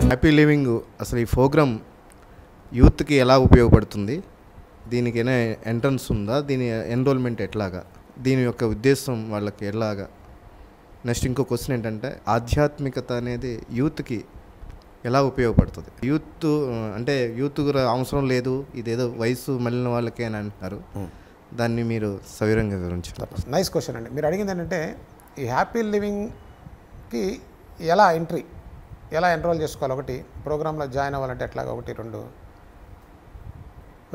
Happy living అసలు ఈ programme యూత్కి ఎలా ఉపయోగపడుతుంది? దీనికైనా ఎంట్రన్స్ ఉందా? దీని ఎన్రోల్మెంట్ ఎట్లాగా? దీని యొక్క ఉద్దేశం వాళ్ళకి ఎలాగా? నెక్స్ట్ ఇంకో క్వశ్చన్ ఏంటంటే, ఆధ్యాత్మికత అనేది యూత్కి ఎలా ఉపయోగపడుతుంది? యూత్ అంటే యూత్ అవసరం లేదు, ఇదేదో వయసు మళ్ళిన వాళ్ళకే అని అంటున్నారు. దాన్ని మీరు సవివరంగా వివరించారు. నైస్ క్వశ్చన్ అండి. మీరు అడిగింది ఏంటంటే, ఈ హ్యాపీ లివింగ్కి ఎలా ఎంట్రీ, ఎలా ఎన్రోల్ చేసుకోవాలి, ఒకటి ప్రోగ్రాంలో జాయిన్ అవ్వాలంటే ఎట్లాగా, ఒకటి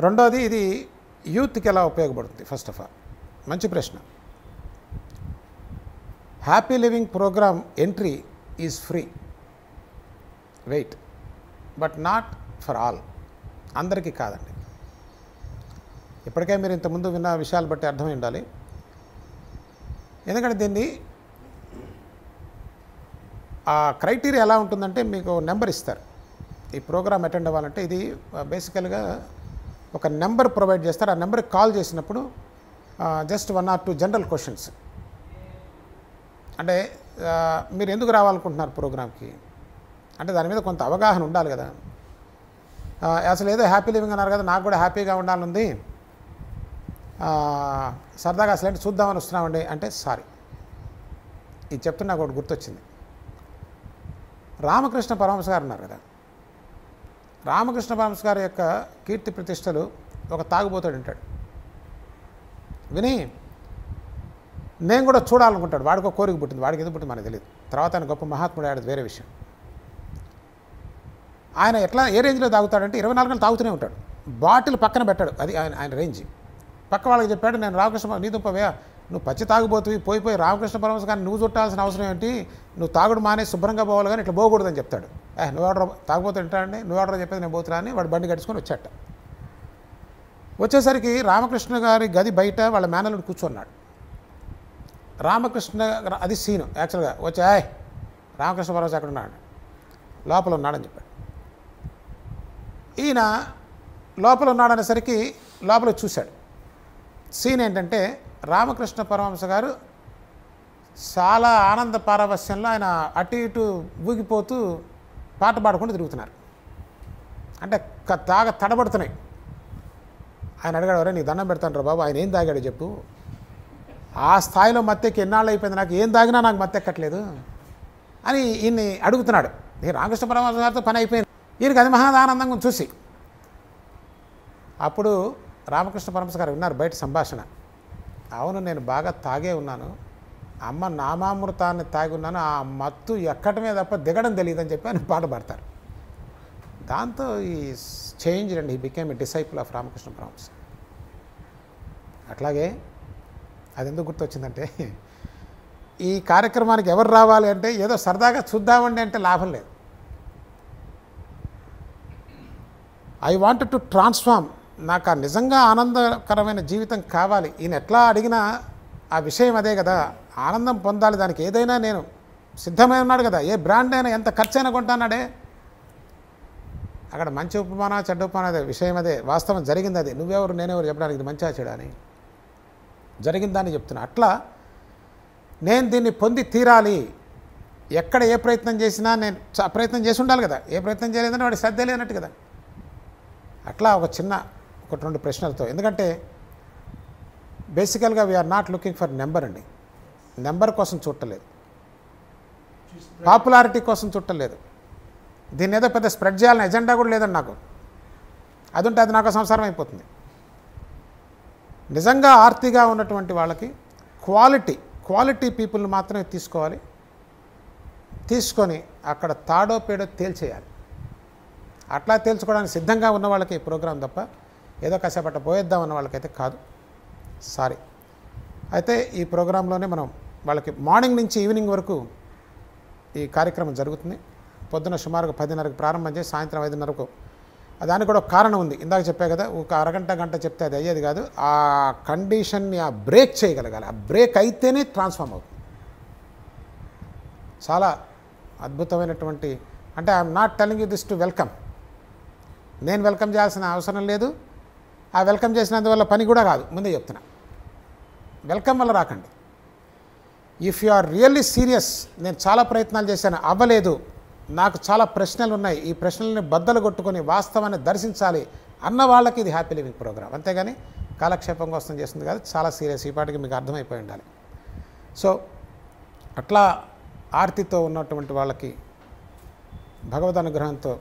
రెండోది ఇది యూత్కి ఎలా ఉపయోగపడుతుంది? ఫస్ట్ ఆఫ్ ఆల్ మంచి ప్రశ్న. Happy living program entry is free, wait, but not for all. అందరికీ కాదండి. ఇప్పటికే మీరు ఇంతకుముందు విన్న విషయాలు బట్టి అర్థమై ఉండాలి. ఎందుకంటే దీన్ని ఆ క్రైటీరియా ఎలా ఉంటుందంటే, మీకు నెంబర్ ఇస్తారు. ఈ ప్రోగ్రామ్ అటెండ్ అవ్వాలంటే ఇది బేసికల్గా ఒక నెంబర్ ప్రొవైడ్ చేస్తారు. ఆ నెంబర్కి కాల్ చేసినప్పుడు జస్ట్ 1 or 2 జనరల్ క్వశ్చన్స్. అంటే మీరు ఎందుకు రావాలనుకుంటున్నారు ప్రోగ్రామ్కి అంటే దాని మీద కొంత అవగాహన ఉండాలి కదా. అసలు ఏదో హ్యాపీ లివింగ్ అన్నారు కదా, నాకు కూడా హ్యాపీగా ఉండాలనుంది, సరదాగా అసలు ఏంటి చూద్దామని వస్తున్నామండి అంటే, సారీ ఇది చెప్తున్నా నాకు ఒకటి గుర్తొచ్చింది. రామకృష్ణ పరమహంస గారు ఉన్నారు కదా, రామకృష్ణ పరమహంస గారి యొక్క కీర్తి ప్రతిష్టలు ఒక తాగుబోతాడు ఉంటాడు, విని నేను కూడా చూడాలనుకుంటాడు. వాడికి ఒక కోరిక పుట్టింది, వాడికి ఎందుకు పుట్టింది మనకు తెలియదు. తర్వాత ఆయన గొప్ప మహాత్ముడు అయ్యాడు, వేరే విషయం. ఆయన ఎట్లా ఏ రేంజ్లో తాగుతాడంటే 24 గంటలు తాగుతూనే ఉంటాడు, బాటిల్ పక్కన పెట్టాడు. అది ఆయన రేంజ్. పక్క వాళ్ళకి చెప్పాడు, నేను రామకృష్ణ నీ దుంపవే, నువ్వు పచ్చి తాగుబోతువి, పోయి రామకృష్ణ పరమహంస గారిని నువ్వు చుట్టాల్సిన అవసరం ఏంటి, నువ్వు తాగుడు మానే శుభ్రంగా పోవాలి కానీ ఇట్లా పోకూడదని చెప్తాడు. నువ్వు ఆర్డర్ తాగుబోతు తింటాడండి, నువ్వు ఆర్డర్ చెప్పేది నేను పోతున్నా అని వాడు బండి కట్టుకొని వచ్చాట. వచ్చేసరికి రామకృష్ణ గారి గది బయట వాళ్ళ మేనల్లుడు కూర్చున్నాడు. రామకృష్ణ అది సీను యాక్చువల్గా వచ్చా, రామకృష్ణ పరమహంస ఎక్కడ ఉన్నాడు, లోపల ఉన్నాడని చెప్పాడు. ఈయన లోపల ఉన్నాడనేసరికి లోపల చూశాడు. సీన్ ఏంటంటే, రామకృష్ణ పరమహంస గారు చాలా ఆనంద పారవస్యంలో ఆయన అటు ఇటు ఊగిపోతూ పాట పాడుకుంటూ తిరుగుతున్నారు. అంటే తడబడుతున్నాయి. ఆయన అడిగాడు, ఎవరే నీకు దండం పెడతాను రా బాబు, ఆయన ఏం తాగాడు చెప్పు, ఆ స్థాయిలో మత్తెక్కి ఎన్నాళ్ళు అయిపోయింది, నాకు ఏం తాగినా నాకు మత్తెక్కట్లేదు అని ఈయన్ని అడుగుతున్నాడు. రామకృష్ణ పరమహంస గారితో పని అయిపోయింది. ఈయనకి అది మహాదానందంగా చూసి. అప్పుడు రామకృష్ణ పరమహంస గారు విన్నారు బయట సంభాషణ. అవును, నేను బాగా తాగే ఉన్నాను, అమ్మ నామామృతాన్ని తాగి ఉన్నాను, ఆ మత్తు ఎక్కడమే తప్ప దిగడం తెలియదని చెప్పి ఆయన పాట పాడతారు. దాంతో ఈ change and he became a disciple of Ramakrishna Paramahansa. అట్లాగే అది ఎందుకు గుర్తొచ్చిందంటే, ఈ కార్యక్రమానికి ఎవరు రావాలి అంటే ఏదో సరదాగా చూద్దామండి అంటే లాభం లేదు. ఐ వాంటెడ్ టు ట్రాన్స్ఫార్మ్, నాకు ఆ నిజంగా ఆనందకరమైన జీవితం కావాలి. ఈయన ఎట్లా అడిగినా ఆ విషయం అదే కదా, ఆనందం పొందాలి, దానికి ఏదైనా నేను సిద్ధమై ఉన్నాడు కదా, ఏ బ్రాండ్ అయినా ఎంత ఖర్చైనా కొంటానాడే. అక్కడ మంచి ఉపమాన చెడ్డ ఉపమాన అదే విషయం, అదే వాస్తవం, జరిగింది అది. నువ్వెవరు నేనెవరు చెప్పడానికి, ఇది మంచిగా చెడా అని జరిగిందని చెప్తున్నా. అట్లా నేను దీన్ని పొంది తీరాలి, ఎక్కడ ఏ ప్రయత్నం చేసినా నేను ప్రయత్నం చేసి ఉండాలి కదా, ఏ ప్రయత్నం చేయలేదని వాడికి శ్రద్ధ లేనట్టు కదా. అట్లా ఒకటి 2 ప్రశ్నలతో. ఎందుకంటే బేసికల్గా we're not looking for number అండి. నెంబర్ కోసం చూడలేదు, పాపులారిటీ కోసం చూడలేదు, దీన్ని ఏదో పెద్ద స్ప్రెడ్ చేయాలని ఎజెండా కూడా లేదండి నాకు. అది ఉంటే అది నాకు సంసారం అయిపోతుంది. నిజంగా ఆర్తిగా ఉన్నటువంటి వాళ్ళకి క్వాలిటీ పీపుల్ని మాత్రమే తీసుకోవాలి, తీసుకొని అక్కడ తాడో పేడో తేల్చేయాలి. అట్లా తేల్చుకోవడానికి సిద్ధంగా ఉన్న వాళ్ళకి ఈ ప్రోగ్రాం తప్ప ఏదో కష్టపట్ట పోయేద్దాం అన్న వాళ్ళకైతే కాదు. సారీ. అయితే ఈ ప్రోగ్రాంలోనే మనం వాళ్ళకి మార్నింగ్ నుంచి ఈవినింగ్ వరకు ఈ కార్యక్రమం జరుగుతుంది. పొద్దున సుమారుగా 10:30కి ప్రారంభం చేసి సాయంత్రం 5:30కు. దానికి కూడా ఒక కారణం ఉంది. ఇందాక చెప్పా కదా, ఒక అరగంట గంట చెప్తే అది అయ్యేది కాదు. ఆ కండిషన్ని బ్రేక్ చేయగలగాలి. ఆ బ్రేక్ అయితేనే ట్రాన్స్ఫార్మ్ అవుతుంది. చాలా అద్భుతమైనటువంటి, అంటే I'm not telling you this to welcome, నేను వెల్కమ్ చేయాల్సిన అవసరం లేదు, ఆ వెల్కమ్ చేసినందువల్ల పని కూడా కాదు, ముందే చెప్తున్నా. వెల్కమ్ వల్ల రాకండి. If you are really serious, నేను చాలా ప్రయత్నాలు చేశాను అవ్వలేదు, నాకు చాలా ప్రశ్నలు ఉన్నాయి, ఈ ప్రశ్నల్ని బద్దలు కొట్టుకొని వాస్తవాన్ని దర్శించాలి అన్న వాళ్ళకి ఇది హ్యాపీ లివింగ్ ప్రోగ్రామ్. అంతేగాని కాలక్షేపం కోసం చేస్తుంది కాదు, చాలా సీరియస్. ఈ పాటికి మీకు అర్థమైపోయి ఉండాలి. సో అట్లా ఆర్తితో ఉన్నటువంటి వాళ్ళకి భగవద్ అనుగ్రహంతో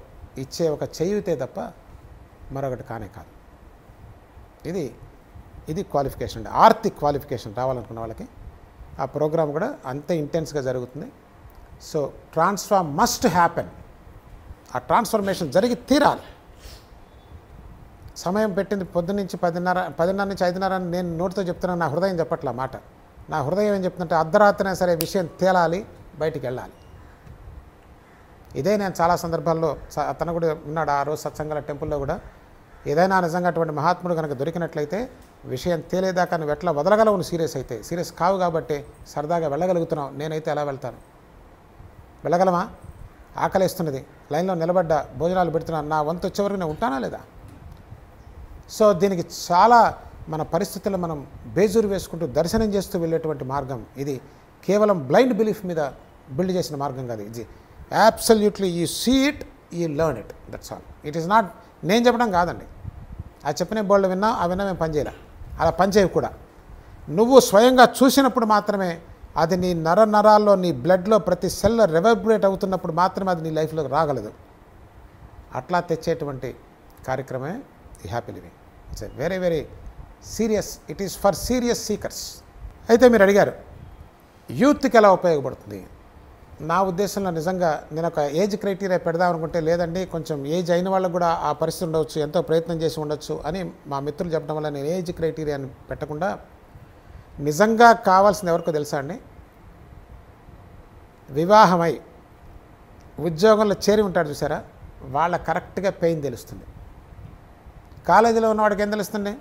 ఇచ్చే ఒక చేయుతే తప్ప మరొకటి కానే కాదు. ఇది క్వాలిఫికేషన్ అండి. ఆర్తి క్వాలిఫికేషన్ రావాలనుకున్న వాళ్ళకి ఆ ప్రోగ్రామ్ కూడా అంతే ఇంటెన్స్గా జరుగుతుంది. So transform must happen. ఆ ట్రాన్స్ఫర్మేషన్ జరిగి తీరాలి. సమయం పెట్టింది పొద్దున్నుంచి 10:30 నుంచి 5:30 అని నేను నోటితో చెప్తున్నాను, నా హృదయం చెప్పట్లా మాట. నా హృదయం ఏం చెప్తుందంటే అర్ధరాత్రినా సరే విషయం తేలాలి, బయటికి వెళ్ళాలి. ఇదే నేను చాలా సందర్భాల్లో అతను కూడా ఉన్నాడు ఆ రోజు సత్సంగాల టెంపుల్లో కూడా, ఏదైనా నిజంగా అటువంటి మహాత్ముడు కనుక దొరికినట్లయితే విషయం తేలేదాకా నువ్వు ఎట్లా వదలగలవు, నువ్వు సీరియస్ అయితే. సీరియస్ కావు కాబట్టి సరదాగా వెళ్ళగలుగుతున్నావు, నేనైతే ఎలా వెళ్తాను? వెళ్ళగలమా? ఆకలిస్తున్నది, లైన్లో నిలబడ్డా, భోజనాలు పెడుతున్నాను, నా వంతు వచ్చే వరకు నేను ఉంటానా లేదా? సో దీనికి చాలా మన పరిస్థితుల్లో మనం బేజూరు వేసుకుంటూ దర్శనం చేస్తూ వెళ్ళేటువంటి మార్గం ఇది. కేవలం బ్లైండ్ బిలీఫ్ మీద బిల్డ్ చేసిన మార్గం కాదు ఇది. Absolutely you see it, you learn it, that's all. It is not నేను చెప్పడం కాదండి. ఆ చెప్పిన బోల్డ్ విన్నా ఆ విన్నా మేము పనిచేయాలి, అలా పనిచేయవు కూడా. నువ్వు స్వయంగా చూసినప్పుడు మాత్రమే అది నీ నరాల్లో, నీ బ్లడ్లో ప్రతి సెల్ రివర్బరేట్ అవుతున్నప్పుడు మాత్రమే అది నీ లైఫ్లోకి రాగలదు. అట్లా తెచ్చేటువంటి కార్యక్రమే ఈ happy living. It's a very very serious, it is for serious seekers. అయితే మీరు అడిగారు యూత్కి ఎలా ఉపయోగపడుతుంది. నా ఉద్దేశంలో నిజంగా నేను ఒక ఏజ్ క్రైటీరియా పెడదాం అనుకుంటే, లేదండి కొంచెం ఏజ్ అయిన వాళ్ళకు కూడా ఆ పరిస్థితి ఉండవచ్చు, ఎంతో ప్రయత్నం చేసి ఉండొచ్చు అని మా మిత్రులు చెప్పడం వల్ల నేను ఏజ్ క్రైటీరియాని పెట్టకుండా, నిజంగా కావాల్సింది ఎవరికో తెలుసా అండి, వివాహమై ఉద్యోగంలో చేరి ఉంటాడు చూసారా, వాళ్ళ కరెక్ట్గా పెయిన్ తెలుస్తుంది. కాలేజీలో ఉన్నవాడికి ఏం తెలుస్తుంది?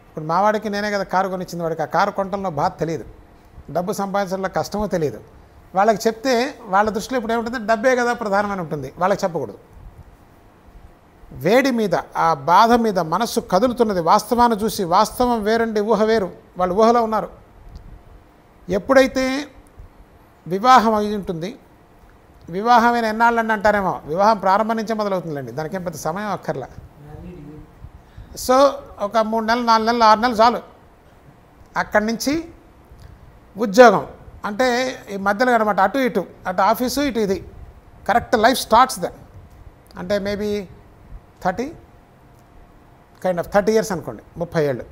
ఇప్పుడు మావాడికి నేనే కదా కారు కొనిచ్చింది, వాడికి ఆ కారు కొనటంలో బాధ తెలియదు, డబ్బు సంపాదించడంలో కష్టమో తెలియదు. వాళ్ళకి చెప్తే వాళ్ళ దృష్టిలో ఇప్పుడు ఏముంటుంది, డబ్బే కదా ప్రధానమైన ఉంటుంది, వాళ్ళకి చెప్పకూడదు. వేడి మీద, ఆ బాధ మీద మనస్సు కదులుతున్నది, వాస్తవాన్ని చూసి, వాస్తవం వేరండి ఊహ వేరు, వాళ్ళు ఊహలో ఉన్నారు. ఎప్పుడైతే వివాహం అయి ఉంటుంది, వివాహమైన ఎన్నాళ్ళని అంటారేమో, వివాహం ప్రారంభం నుంచే మొదలవుతుందండి, దానికేం పెద్ద సమయం అక్కర్లా. సో ఒక 3 నెలలు 4 నెలలు 6 నెలలు చాలు. అక్కడి నుంచి ఉద్యోగం అంటే ఈ మధ్యలో అనమాట, అటు ఇటు, అటు ఆఫీసు ఇటు ఇది, కరెక్ట్ లైఫ్ స్టార్ట్స్ దెన్. అంటే మేబీ 30 years అనుకోండి, 30 ఏళ్ళు.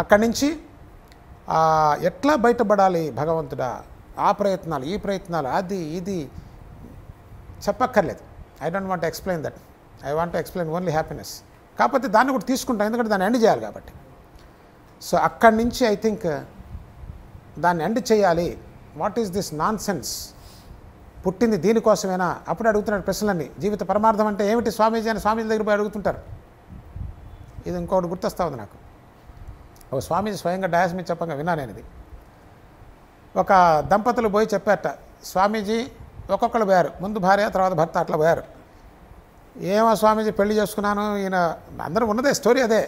అక్కడి నుంచి ఎట్లా బయటపడాలి భగవంతుడా, ఆ ప్రయత్నాలు ఈ ప్రయత్నాలు, అది ఇది చెప్పక్కర్లేదు. I don't want to explain that, I want to explain only happiness. కాకపోతే దాన్ని కూడా తీసుకుంటాను, ఎందుకంటే దాన్ని ఎండ్ చేయాలి కాబట్టి. సో అక్కడి నుంచి ఐ థింక్ దాన్ని ఎండ్ చేయాలి. What is this non sense, పుట్టింది దీనికోసమేనా? అప్పుడు అడుగుతున్నాడు ప్రశ్నలన్నీ. జీవిత పరమార్థం అంటే ఏమిటి స్వామీజీ అని స్వామీజీ దగ్గర పోయి అడుగుతుంటారు. ఇది ఇంకొకటి గుర్తొస్తా ఉంది నాకు. ఒక స్వామీజీ స్వయంగా డయాస్ మీద చెప్పంగా విన్నా నేను ఇది. ఒక దంపతులు పోయి చెప్పారట, స్వామీజీ ఒక్కొక్కరు పోయారు, ముందు భార్య తర్వాత భర్త అట్లా పోయారు. ఏమో స్వామీజీ పెళ్లి చేసుకున్నాను, ఈయన అందరూ ఉన్నదే స్టోరీ అదే.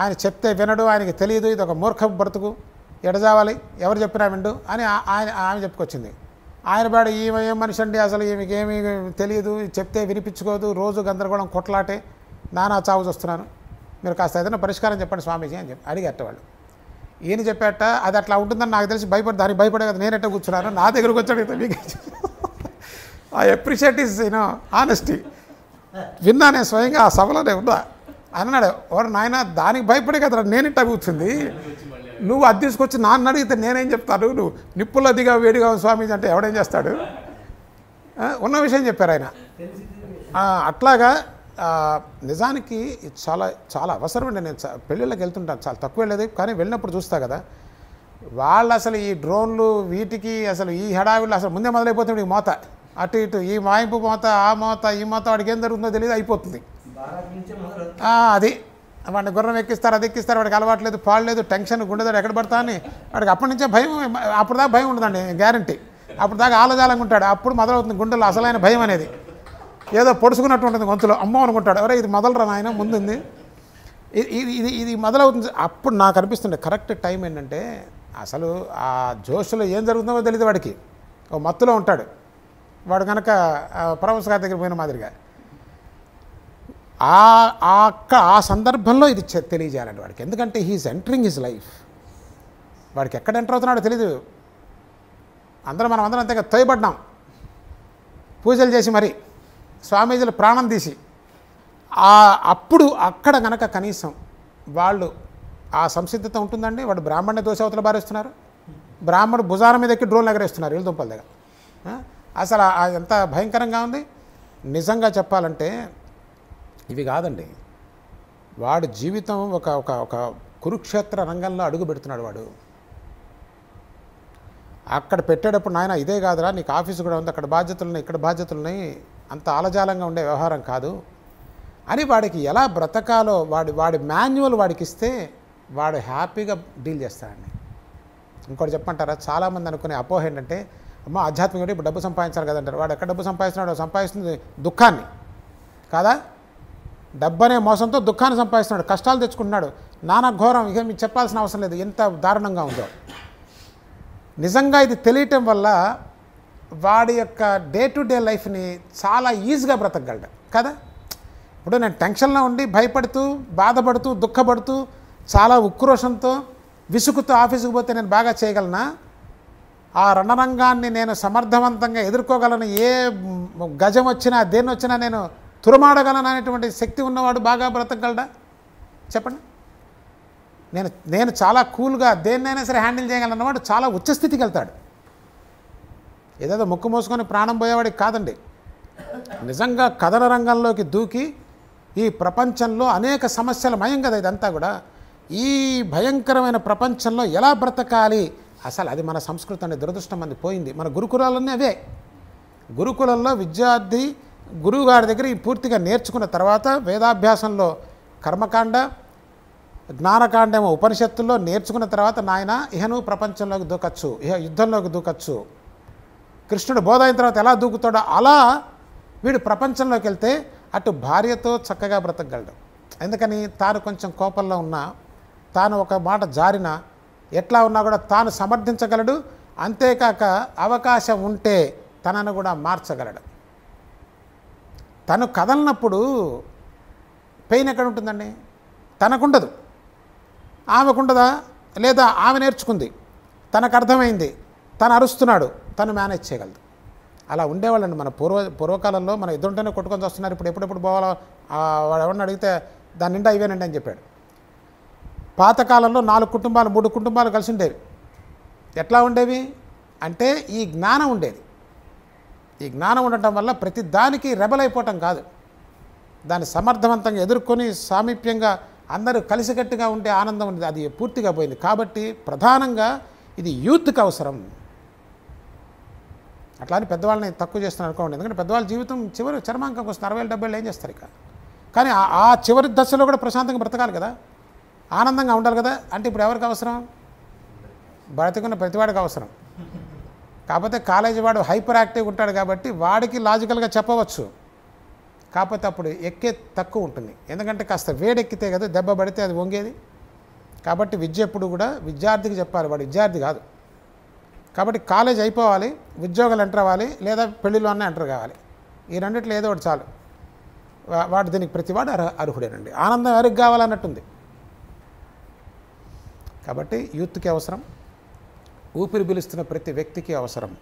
ఆయన చెప్తే వినడు, ఆయనకి తెలియదు, ఇది ఒక మూర్ఖ బ్రతుకు, ఎడజావాలి, ఎవరు చెప్పినా విండు అని ఆమె చెప్పుకొచ్చింది. ఆయన బాడు ఈమె ఏం మనిషి అండి, అసలు ఈమెకేమీ తెలియదు, చెప్తే వినిపించుకోదు, రోజు గందరగోళం కొట్లాటే, నానా చావు చూస్తున్నాను, మీరు కాస్త ఏదైనా పరిష్కారం చెప్పండి స్వామీజీ అని చెప్పి అడిగేట వాళ్ళు. ఈయన చెప్పేట అది అట్లా ఉంటుందని నాకు తెలిసి దానికి భయపడే కదా నేనెట్ట కూర్చున్నాను, నా దగ్గరకు వచ్చాడు. మీకు ఐ అప్రిషియేట్ ఈజ్ ఆనెస్టీ. విన్నా నేను స్వయంగా ఆ సభలోనే ఉన్నా. అన్నాడు, వాడు నాయన దానికి భయపడే కదా నేను ఇట్టా కూర్చుంది, నువ్వు అది తీసుకొచ్చి నాన్న అడిగితే నేనేం చెప్తాను, నువ్వు నిప్పులు అదిగా వేడిగా స్వామీజీ అంటే ఎవడేం చేస్తాడు? ఉన్న విషయం చెప్పారు ఆయన. అట్లాగా నిజానికి చాలా చాలా అవసరం అండి. నేను పెళ్ళిళ్ళకి వెళ్తుంటాను, చాలా తక్కువ వెళ్ళేది, కానీ వెళ్ళినప్పుడు చూస్తా కదా, వాళ్ళు అసలు ఈ డ్రోన్లు వీటికి అసలు ఈ హడావిళ్ళు అసలు ముందే మొదలైపోతుంది. ఈ మోత అటు ఇటు, ఈ వాయింపు మోత, ఆ మోత, ఈ మోత, వాడికి ఏం జరుగుతుందో తెలియదు, అయిపోతుంది. అది వాడిని గుర్రం ఎక్కిస్తారు, అది ఎక్కిస్తారు, వాడికి అలవాట్లేదు, పాడలేదు, టెన్షన్, గుండెదాడు ఎక్కడ పడతా అని వాడికి అప్పటి నుంచే భయం. అప్పుడు దాకా భయం ఉండదండి గ్యారంటీ, అప్పుడు దాకా ఆలోచాలంగా ఉంటాడు, అప్పుడు మొదలవుతుంది గుండెలో అసలైన భయం అనేది. ఏదో పొడుచుకున్నట్టు ఉంటుంది గొంతులో, అమ్మో అనుకుంటాడు, ఎవరో ఇది మొదలరా నాయన ముందుంది, ఇది మొదలవుతుంది. అప్పుడు నాకు అనిపిస్తుంది కరెక్ట్ టైం ఏంటంటే, అసలు ఆ జోష్లో ఏం జరుగుతుందో తెలియదు వాడికి, ఓ మత్తులో ఉంటాడు. వాడు కనుక ప్రొఫెసర్ గారి దగ్గర పోయిన మాదిరిగా ఆ సందర్భంలో ఇది తెలియజేయాలండి వాడికి. ఎందుకంటే హీఈస్ ఎంటరింగ్ హిజ్ లైఫ్. వాడికి ఎక్కడ ఎంటర్ అవుతున్నాడో తెలీదు. మనం అందరం అంతేగా తోయబడ్డాం పూజలు చేసి మరి స్వామీజీలు ప్రాణం తీసి. అప్పుడు అక్కడ కనుక కనీసం వాళ్ళు ఆ సంసిద్ధత ఉంటుందండి. వాడు బ్రాహ్మణ్ణి దోశ అవతల బారేస్తున్నారు, బ్రాహ్మణుడు భుజాల మీద ఎక్కి డ్రోన్లు ఎగరేస్తున్నారు వీళ్ళ దుంపల దగ్గర. అసలు ఎంత భయంకరంగా ఉంది. నిజంగా చెప్పాలంటే ఇవి కాదండి, వాడు జీవితం ఒక ఒక ఒక కురుక్షేత్ర రంగంలో అడుగు పెడుతున్నాడు వాడు. అక్కడ పెట్టేటప్పుడు నాయన ఇదే కాదురా, నీకు ఆఫీసు కూడా ఉంది, అక్కడ బాధ్యతలున్నాయి, ఇక్కడ బాధ్యతలున్నాయి, అంత ఆలజాలంగా ఉండే వ్యవహారం కాదు అని వాడికి ఎలా బ్రతకాలో వాడి మాన్యువల్ వాడికి ఇస్తే వాడు హ్యాపీగా డీల్ చేస్తాడండి. ఇంకోటి చెప్పంటారా, చాలామంది అనుకునే అపోహ ఏంటంటే అమ్మ ఆధ్యాత్మికంగా ఇప్పుడు డబ్బు సంపాదించాలి కదంటారు. వాడు ఎక్కడ డబ్బు సంపాదిస్తున్నాడు? సంపాదిస్తుంది దుఃఖాన్ని కాదా, డబ్బు అనే మోసంతో దుఃఖాన్ని సంపాదిస్తున్నాడు, కష్టాలు తెచ్చుకుంటున్నాడు. నానా ఘోరం, ఇక మీకు చెప్పాల్సిన అవసరం లేదు ఎంత దారుణంగా ఉందో. నిజంగా ఇది తెలియటం వల్ల వాడి యొక్క డే టు డే లైఫ్ని చాలా ఈజీగా బ్రతకగలడు కదా. ఇప్పుడు నేను టెన్షన్లో ఉండి భయపడుతూ బాధపడుతూ దుఃఖపడుతూ చాలా ఉక్రోషంతో విసుగుతూ ఆఫీసుకు పోతే నేను బాగా చేయగలనా? ఆ రణరంగాన్ని నేను సమర్థవంతంగా ఎదుర్కోగలను, ఏ గజం వచ్చినా దేన్ని వచ్చినా నేను తురమాడగలను అనేటువంటి శక్తి ఉన్నవాడు బాగా బ్రతకగలడా చెప్పండి. నేను చాలా కూల్గా దేన్నైనా సరే హ్యాండిల్ చేయగలన్నవాడు చాలా ఉచ్చస్థితికి వెళ్తాడు. ఏదేదో ముక్కు మూసుకొని ప్రాణం పోయేవాడికి కాదండి. నిజంగా కథన రంగంలోకి దూకి ఈ ప్రపంచంలో అనేక సమస్యల మయం కదా ఇదంతా కూడా. ఈ భయంకరమైన ప్రపంచంలో ఎలా బ్రతకాలి అసలు అది మన సంస్కృతి అనే దురదృష్టం మంది పోయింది. మన గురుకులాలన్నీ అవే. గురుకులంలో విద్యార్థి గురువుగారి దగ్గర ఈ పూర్తిగా నేర్చుకున్న తర్వాత వేదాభ్యాసంలో కర్మకాండ జ్ఞానకాండ ఏమో ఉపనిషత్తుల్లో నేర్చుకున్న తర్వాత నాయన ఇహ నువ్వు ప్రపంచంలోకి దూకచ్చు, ఇహ యుద్ధంలోకి దూకచ్చు, కృష్ణుడు బోధ అయిన తర్వాత ఎలా దూకుతాడో అలా వీడు ప్రపంచంలోకి వెళ్తే అటు భార్యతో చక్కగా బ్రతకగలడు. ఎందుకని తాను కొంచెం కోపంలో ఉన్నా, తాను ఒక మాట జారినా, ఎట్లా ఉన్నా కూడా తాను సమర్థించగలడు. అంతేకాక అవకాశం ఉంటే తనను కూడా మార్చగలడు. తను కదలనప్పుడు పెయిన్ ఎక్కడ ఉంటుందండి? తనకుండదు, ఆమెకుండదా? లేదా ఆమె నేర్చుకుంది, తనకు అర్థమైంది, తను అరుస్తున్నాడు, తను మేనేజ్ చేయగలదు. అలా ఉండేవాళ్ళండి మన పూర్వకాలంలో. మన ఎదురుంటేనే కొట్టుకొని వస్తున్నారు. ఇప్పుడు ఎప్పుడెప్పుడు పోవాలో వాడు ఎవరిని అడిగితే దాని నిండా ఇవేనండి అని చెప్పాడు. పాతకాలంలో 4 కుటుంబాలు 3 కుటుంబాలు కలిసి ఉండేవి. ఎట్లా ఉండేవి అంటే ఈ జ్ఞానం ఉండేది. ఈ జ్ఞానం ఉండటం వల్ల ప్రతి దానికి రెబల్ అయిపోవటం కాదు, దాన్ని సమర్థవంతంగా ఎదుర్కొని సామీప్యంగా అందరూ కలిసికట్టుగా ఉండే ఆనందం ఉంది. అది పూర్తిగా పోయింది. కాబట్టి ప్రధానంగా ఇది యూత్కి అవసరం. అట్లా అని పెద్దవాళ్ళని తక్కువ చేస్తున్నారు అనుకోండి. ఎందుకంటే పెద్దవాళ్ళ జీవితం చివరి చర్మాంకంకి వస్తుంది. 60-70 ఏం చేస్తారు ఇక. కానీ ఆ చివరి దశలో కూడా ప్రశాంతంగా బ్రతకాలి కదా, ఆనందంగా ఉండాలి కదా. అంటే ఇప్పుడు ఎవరికి అవసరం? బ్రతికున్న ప్రతివాడికి అవసరం. కాకపోతే కాలేజీ వాడు హైపర్ యాక్టివ్గా ఉంటాడు కాబట్టి వాడికి లాజికల్గా చెప్పవచ్చు. కాకపోతే అప్పుడు ఎక్కే తక్కువ ఉంటుంది. ఎందుకంటే కాస్త వేడెక్కితే కదా దెబ్బ పడితే అది వంగేది. కాబట్టి విద్య ఎప్పుడు కూడా విద్యార్థికి చెప్పాలి, వాడు విద్యార్థి కాదు. కాబట్టి కాలేజ్ అయిపోవాలి, ఉద్యోగాలు ఎంటర్ అవ్వాలి, లేదా పెళ్ళిలో అన్న ఎంటర్ కావాలి. ఈ రెండిట్లో ఏదో ఒకటి చాలు. వాడు దీనికి ప్రతివాడు అర్హుడేనండి. ఆనందం ఎవరికి కావాలన్నట్టుంది. కాబట్టి యూత్కి అవసరం, ఊపిరి పీలుస్తున్న ప్రతి వ్యక్తికి అవసరం.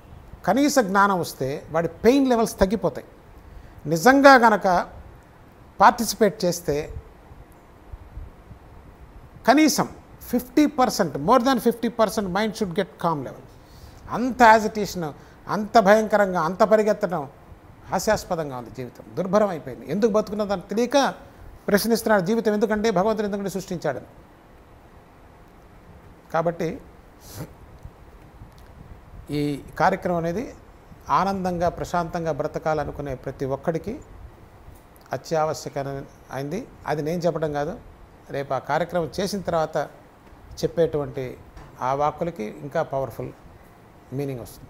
కనీస జ్ఞానం వస్తే వాడి పెయిన్ లెవెల్స్ తగ్గిపోతాయి. నిజంగా గనక పార్టిసిపేట్ చేస్తే కనీసం 50%, more than 50% mind should get calm level. అంత యాజిటేషన్, అంత భయంకరంగా, అంత పరిగెత్తడం హాస్యాస్పదంగా ఉంది. జీవితం దుర్భరం అయిపోయింది. ఎందుకు బతుకున్నదని తెలియక ప్రశ్నిస్తున్నాడు. జీవితం ఎందుకంటే భగవంతుడు ఎందుకంటే సృష్టించాడు. కాబట్టి ఈ కార్యక్రమం అనేది ఆనందంగా ప్రశాంతంగా బ్రతకాలనుకునే ప్రతి ఒక్కడికి అత్యావశ్యకమైంది. అది నేను చెప్పడం కాదు, రేపు ఆ కార్యక్రమం చేసిన తర్వాత చెప్పేటువంటి ఆ వాక్కులకి ఇంకా పవర్ఫుల్ మీనింగ్ వస్తుంది.